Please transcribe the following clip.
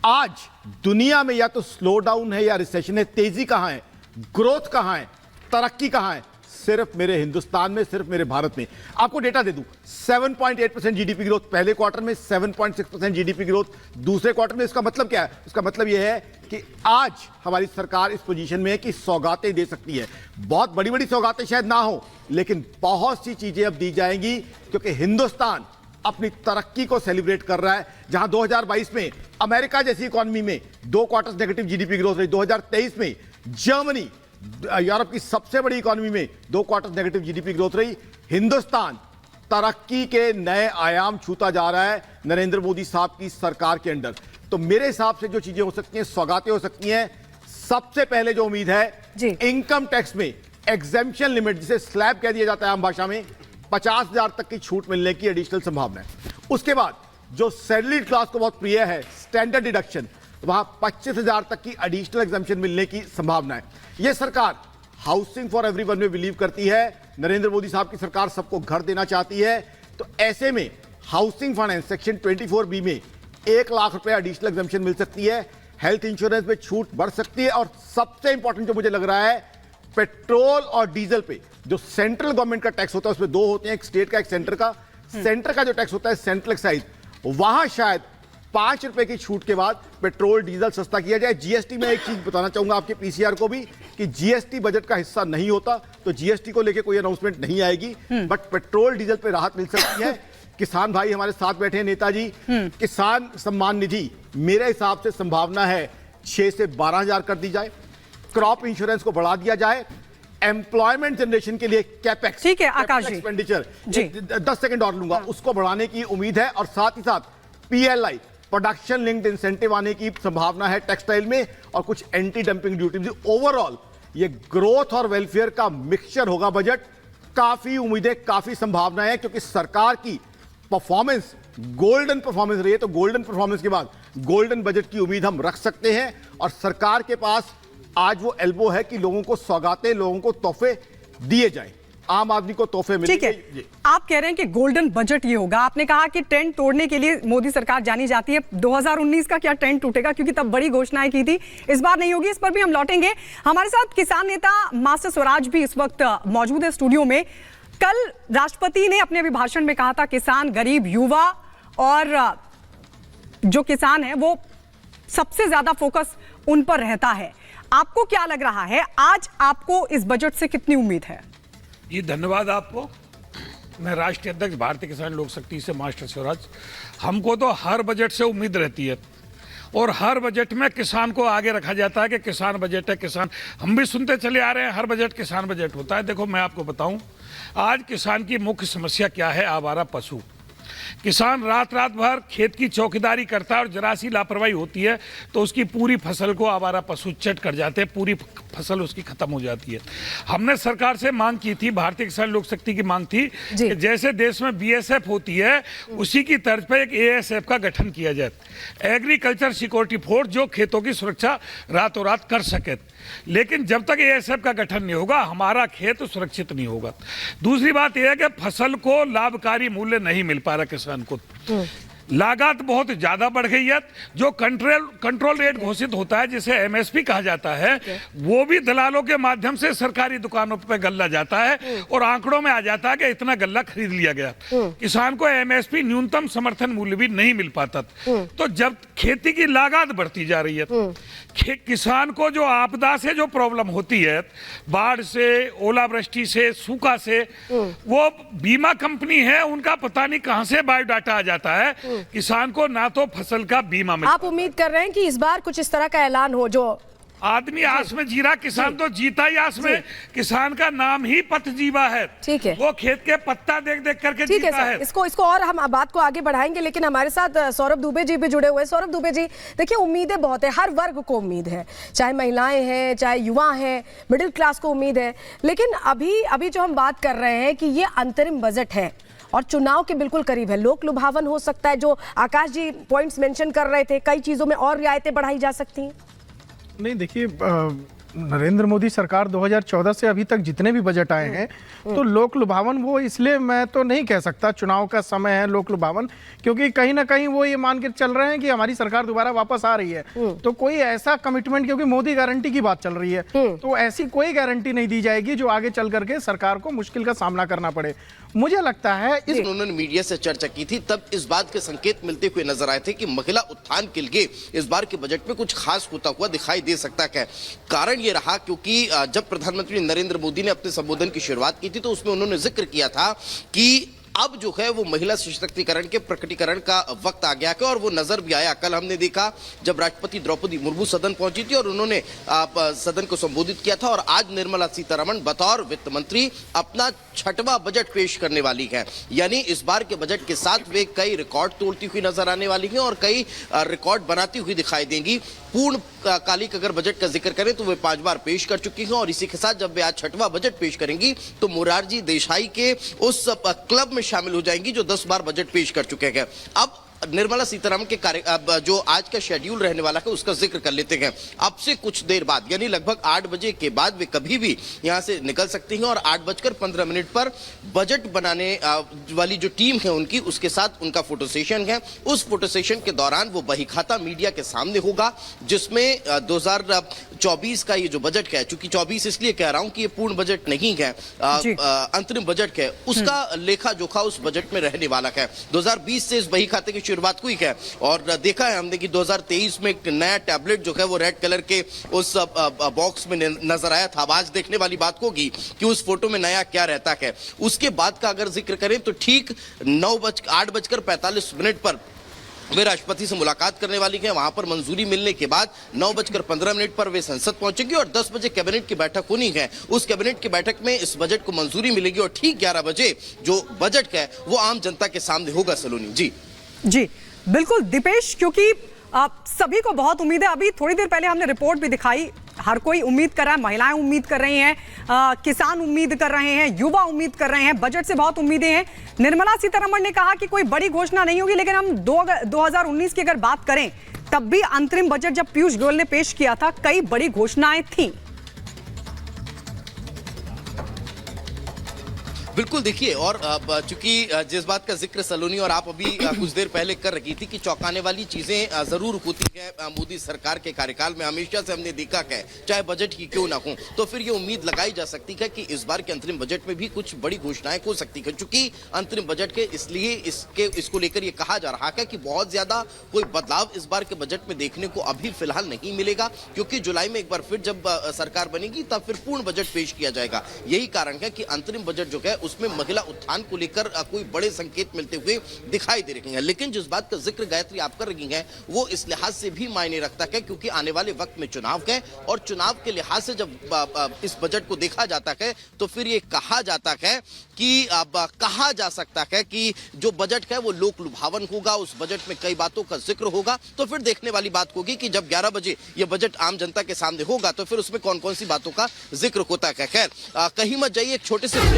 आज दुनिया में या तो स्लो डाउन है या रिसेशन है, तेजी कहां है, ग्रोथ कहां है, तरक्की कहां है? सिर्फ मेरे हिंदुस्तान में, सिर्फ मेरे भारत में। आपको डेटा दे दूं, 7.8% जीडीपी ग्रोथ पहले क्वार्टर में, 7.6% जीडीपी ग्रोथ दूसरे क्वार्टर में। इसका मतलब क्या है? इसका मतलब यह है कि आज हमारी सरकार इस पोजीशन में है कि सौगातें दे सकती है। बहुत बड़ी बड़ी सौगातें शायद ना हो, लेकिन बहुत सी चीजें अब दी जाएंगी, क्योंकि हिंदुस्तान अपनी तरक्की को सेलिब्रेट कर रहा है। जहां 2022 में अमेरिका जैसी इकोनॉमी में 2 क्वार्टर्स नेगेटिव जीडीपी ग्रोथ रही, 2023 में जर्मनी यूरोप की सबसे बड़ी इकोनॉमी में 2 क्वार्टर्स नेगेटिव जीडीपी ग्रोथ रही। हिंदुस्तान तरक्की के नए आयाम छूता जा रहा है नरेंद्र मोदी साहब की सरकार के अंडर। तो मेरे हिसाब से जो चीजें हो सकती हैं, सौगातें हो सकती हैं। सबसे पहले जो उम्मीद है, इनकम टैक्स में एग्जेम्पशन लिमिट, जिसे स्लैब कह दिया जाता है आम भाषा में, 50,000 तक की छूट मिलने की एडिशनल संभावना है। उसके बाद जो सैलरीड क्लास को बहुत प्रिय है, स्टैंडर्ड डिडक्शन, वहां 25,000 तक की एडिशनल एग्जेम्पशन मिलने की संभावना है। यह सरकार हाउसिंग फॉर एवरीवन में बिलीव करती है। नरेंद्र मोदी साहब की सरकार सबको घर देना चाहती है। तो ऐसे में हाउसिंग फाइनेंस सेक्शन 24B में 1 लाख रुपए एडिशनल एग्जेम्पशन मिल सकती है। हेल्थ इंश्योरेंस में छूट बढ़ सकती है। और सबसे इंपॉर्टेंट जो मुझे लग रहा है, पेट्रोल और डीजल पे जो सेंट्रल गवर्नमेंट का टैक्स होता है, उसमें 2 होते हैं, एक स्टेट का, एक सेंटर का। सेंटर का जो टैक्स होता है सेंट्रल एक्साइज, वहां शायद 5 रुपए की छूट के बाद पेट्रोल डीजल सस्ता किया जाए। जीएसटी में एक चीज बताना चाहूंगा आपके पीसीआर को भी, कि जीएसटी बजट का हिस्सा नहीं होता, तो जीएसटी को लेके कोई अनाउंसमेंट नहीं आएगी, बट पेट्रोल डीजल पे राहत मिल सकती है। किसान भाई हमारे साथ बैठे हैं, नेताजी। किसान सम्मान निधि मेरे हिसाब से संभावना है 6 से 12,000 कर दी जाए। क्रॉप इंश्योरेंस को बढ़ा दिया जाए। एम्प्लॉयमेंट जनरेशन के लिए कैपेक्स, ठीक है आकाश जी, एक्सपेंडिचर 10 सेकंड और लूंगा, उसको बढ़ाने की उम्मीद है। और साथ ही साथ पीएलआई, प्रोडक्शन लिंक्ड इंसेंटिव आने की संभावना है टेक्सटाइल में, और कुछ एंटी डंपिंग ड्यूटी। ओवरऑल ये ग्रोथ और वेलफेयर का मिक्सचर होगा बजट। काफी उम्मीदें, काफी संभावनाएं हैं, क्योंकि सरकार की परफॉर्मेंस गोल्डन परफॉर्मेंस रही है। तो गोल्डन परफॉर्मेंस के बाद गोल्डन बजट की उम्मीद हम रख सकते हैं। और सरकार के पास आज वो एल्बो है कि लोगों को सौगातें, लोगों को तोहफे दिए जाएं। आम आदमी को तोहफे मिले। ठीक है, आप कह रहे हैं कि गोल्डन बजट ये होगा। आपने कहा कि ट्रेंड तोड़ने के लिए मोदी सरकार जानी जाती है। 2019 का क्या ट्रेंड टूटेगा, क्योंकि तब बड़ी घोषणाएं की थी, इस बार नहीं होगी। इस पर भी हम लौटेंगे। हमारे साथ किसान नेता मास्टर स्वराज भी इस वक्त मौजूद है स्टूडियो में। कल राष्ट्रपति ने अपने अभिभाषण में कहा था, किसान, गरीब, युवा और जो किसान है वो सबसे ज्यादा फोकस उन पर रहता है। आपको क्या लग रहा है, आज आपको इस बजट से कितनी उम्मीद है? ये धन्यवाद आपको। मैं राष्ट्रीय अध्यक्ष भारतीय किसान लोक शक्ति से मास्टर स्वराज। हमको तो हर बजट से उम्मीद रहती है, और हर बजट में किसान को आगे रखा जाता है कि किसान बजट है, किसान। हम भी सुनते चले आ रहे हैं, हर बजट किसान बजट होता है। देखो मैं आपको बताऊं, आज किसान की मुख्य समस्या क्या है? आवारा पशु। किसान रात रात भर खेत की चौकीदारी करता है, और जरा सी लापरवाही होती है तो उसकी पूरी फसल को आवारा पशु चट कर जाते हैं, पूरी फसल उसकी खत्म हो जाती है। हमने सरकार से मांग की थी, भारतीय किसान लोक शक्ति की मांग थी कि जैसे देश में बीएसएफ होती है, उसी की तर्ज पर एक एएसएफ का गठन किया जाए, एग्रीकल्चर सिक्योरिटी फोर्स, जो खेतों की सुरक्षा रातों रात कर सके। लेकिन जब तक एएसएफ का गठन नहीं होगा, हमारा खेत सुरक्षित नहीं होगा। दूसरी बात यह है कि फसल को लाभकारी मूल्य नहीं मिल पा रहा किसान को। लागत बहुत ज्यादा बढ़ गई है। जो कंट्रोल रेट घोषित होता है, जिसे एमएसपी कहा जाता है, वो भी दलालों के माध्यम से सरकारी दुकानों पर गल्ला जाता है, और आंकड़ों में आ जाता है कि इतना गल्ला खरीद लिया गया। किसान को एमएसपी, न्यूनतम समर्थन मूल्य भी नहीं मिल पाता। तो जब खेती की लागत बढ़ती जा रही है, किसान को जो आपदा से जो प्रॉब्लम होती है, बाढ़ से, ओलावृष्टि से, सूखा से, वो बीमा कंपनी है, उनका पता नहीं कहां से बायोडाटा आ जाता है। किसान को ना तो फसल का बीमा मिलता। आप उम्मीद कर रहे हैं कि इस बार कुछ इस तरह का ऐलान हो, जो आदमी आस में जी रहा, किसान तो जीता ही आस में। किसान का नाम ही पथ जीवा है। ठीक है, वो खेत के पत्ता देख देख करके ठीक जीता है। इसको और हम बात को आगे बढ़ाएंगे, लेकिन हमारे साथ सौरभ दुबे जी भी जुड़े हुए हैं। सौरभ दुबे जी, देखिए उम्मीदें बहुत है, हर वर्ग को उम्मीद है, चाहे महिलाएं हैं, चाहे युवा हैं, मिडिल क्लास को उम्मीद है। लेकिन अभी जो हम बात कर रहे हैं कि ये अंतरिम बजट है और चुनाव के बिल्कुल करीब है, लोक लुभावन हो सकता है। जो आकाश जी पॉइंट्स मेंशन कर रहे थे, कई चीजों में और रियायतें बढ़ाई जा सकती हैं। नहीं, देखिए नरेंद्र मोदी सरकार 2014 से अभी तक जितने भी बजट आए हैं तो लोक लुभावन, वो इसलिए मैं तो नहीं कह सकता चुनाव का समय है लोक लुभावन, क्योंकि कहीं ना कहीं वो ये मान के चल रहे हैं कि हमारी सरकार दोबारा वापस आ रही है। तो कोई ऐसा कमिटमेंट, क्योंकि मोदी गारंटी की बात चल रही है, तो ऐसी कोई गारंटी नहीं दी जाएगी जो आगे चल करके सरकार को मुश्किल का सामना करना पड़े। मुझे लगता है उन्होंने मीडिया से चर्चा की थी तब इस बात के संकेत मिलते हुए नजर आए थे कि महिला उत्थान के लिए इस बार के बजट में कुछ खास होता हुआ दिखाई दे सकता है। कारण ये रहा क्योंकि जब प्रधानमंत्री नरेंद्र मोदी ने अपने संबोधन की शुरुआत की थी तो उसमें उन्होंने जिक्र किया था कि अब जो है वो महिला सशक्तिकरण के प्रकटीकरण का वक्त आ गया है और वो नजर भी आया। कल हमने देखा जब राष्ट्रपति द्रौपदी मुर्मू सदन पहुंची थी और उन्होंने सदन को संबोधित किया था, और आज निर्मला सीतारमण बतौर वित्त मंत्री अपना 6वां बजट पेश करने वाली है। यानी इस बार के बजट के साथ वे कई रिकॉर्ड तोड़ती हुई नजर आने वाली हैं और कई रिकॉर्ड बनाती हुई दिखाई देंगी। पूर्ण कालिक अगर बजट का जिक्र करें तो वे 5 बार पेश कर चुकी हैं और इसी के साथ जब वे आज 6वां बजट पेश करेंगी तो मोरारजी देसाई के उस क्लब में शामिल हो जाएंगी जो 10 बार बजट पेश कर चुके हैं। अब निर्मला सीतारमण के जो आज का शेड्यूल रहने वाला है उसका जिक्र कर लेते हैं। अब से कुछ देर बाद यानी लगभग 8 बजे के बाद वे कभी भी यहां से निकल सकती हैं और 8:15 पर बजट बनाने वाली जो टीम है उनकी, उसके साथ उनका फोटो सेशन है। उस फोटो सेशन के दौरान वो बहीखाता मीडिया के सामने होगा जिसमें 2024 का ये जो बजट है, चूंकि 24 इसलिए कह रहा हूं कि ये पूर्ण बजट नहीं है, अंतरिम बजट है, उसका लेखा जोखा उस बजट में रहने वाला है। 2020 से इस बहीखाते की शुरुआत हुई है और देखा है हमने कि 2023 में एक नया टैबलेट जो है वो रेड कलर के उस बॉक्स में नजर आया था। अब आज देखने वाली बात होगी कि उस फोटो में नया क्या रहता है। उसके बाद का अगर जिक्र करें तो ठीक 8:45 पर वे राष्ट्रपति से मुलाकात करने वाली है। वहां पर मंजूरी मिलने के बाद 9:15 पर वे संसद पहुंचेंगे और 10 बजे कैबिनेट की बैठक होनी है। उस कैबिनेट की बैठक में इस बजट को मंजूरी मिलेगी और ठीक 11 बजे जो बजट है वो आम जनता के सामने होगा। सलोनी जी बिल्कुल दीपेश, क्योंकि सभी को बहुत उम्मीद है। अभी थोड़ी देर पहले हमने रिपोर्ट भी दिखाई, हर कोई उम्मीद कर रहा है, महिलाएं उम्मीद कर रही हैं, किसान उम्मीद कर रहे हैं, युवा उम्मीद कर रहे हैं, बजट से बहुत उम्मीदें हैं। निर्मला सीतारमण ने कहा कि कोई बड़ी घोषणा नहीं होगी, लेकिन हम 2019 की अगर बात करें तब भी अंतरिम बजट जब पीयूष गोयल ने पेश किया था कई बड़ी घोषणाएं थी। बिल्कुल देखिए, और चूंकि जिस बात का जिक्र सलोनी और आप अभी कुछ देर पहले कर रही थी कि चौंकाने वाली चीजें जरूर होती है मोदी सरकार के कार्यकाल में, हमेशा से हमने देखा है, चाहे बजट ही क्यों ना हो, तो फिर ये उम्मीद लगाई जा सकती है कि इस बार के अंतरिम बजट में भी कुछ बड़ी घोषणाएं हो सकती है। चूंकि अंतरिम बजट के इसलिए इसको लेकर ये कहा जा रहा है कि बहुत ज्यादा कोई बदलाव इस बार के बजट में देखने को अभी फिलहाल नहीं मिलेगा, क्योंकि जुलाई में एक बार फिर जब सरकार बनेगी तब फिर पूर्ण बजट पेश किया जाएगा। यही कारण है कि अंतरिम बजट जो है उसमें महिला उत्थान को लेकर कोई बड़े संकेत मिलते हुए दिखाई दे रहे हैं। लेकिन जिस बात का जिक्र गायत्री आप कर रही हैं वो इस लिहाज से भी मायने रखता है क्योंकि आने वाले वक्त में चुनाव है और चुनाव के लिहाज से जब इस बजट को देखा जाता है तो फिर ये कहा जाता है कि कहा जा सकता है कि जो बजट है वो लोक लुभावन होगा, उस बजट में कई बातों का जिक्र होगा। तो फिर देखने वाली बात होगी कि जब 11 बजे ये बजट आम जनता के सामने होगा तो फिर उसमें कौन कौन सी बातों का जिक्र होता है। खैर कहीं मत जाइए, एक छोटे से